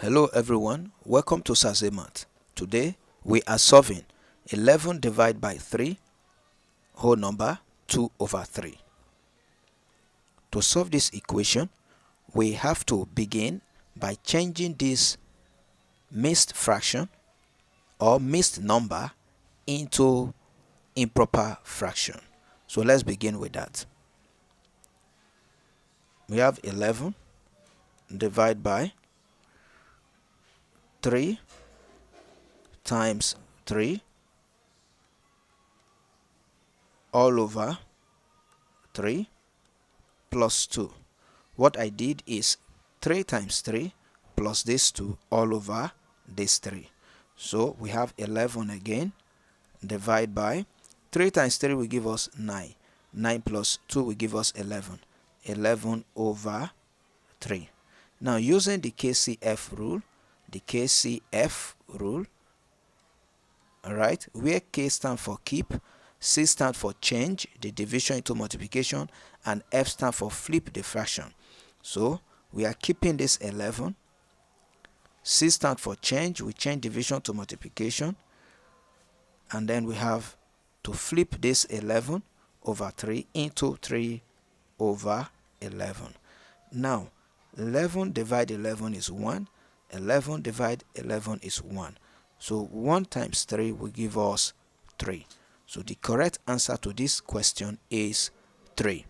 Hello everyone, welcome to Sazemat. Today we are solving 11 divided by 3 whole number 2 over 3. To solve this equation, we have to begin by changing this mixed fraction or mixed number into improper fraction. So let's begin with that. We have 11 divided by 3 times 3 all over 3 plus 2. What I did is 3 times 3 plus this 2 all over this 3. So we have 11 again, divide by 3 times 3 will give us 9. 9 plus 2 will give us 11. 11 over 3. Now using the KCF rule, alright, where K stands for keep, C stands for change the division into multiplication, and F stands for flip the fraction. So we are keeping this 11. C stands for change, we change division to multiplication, and then we have to flip this 11 over 3 into 3 over 11. Now 11 divided 11 is 1. 11 divided 11 is 1. So 1 times 3 will give us 3. So the correct answer to this question is 3.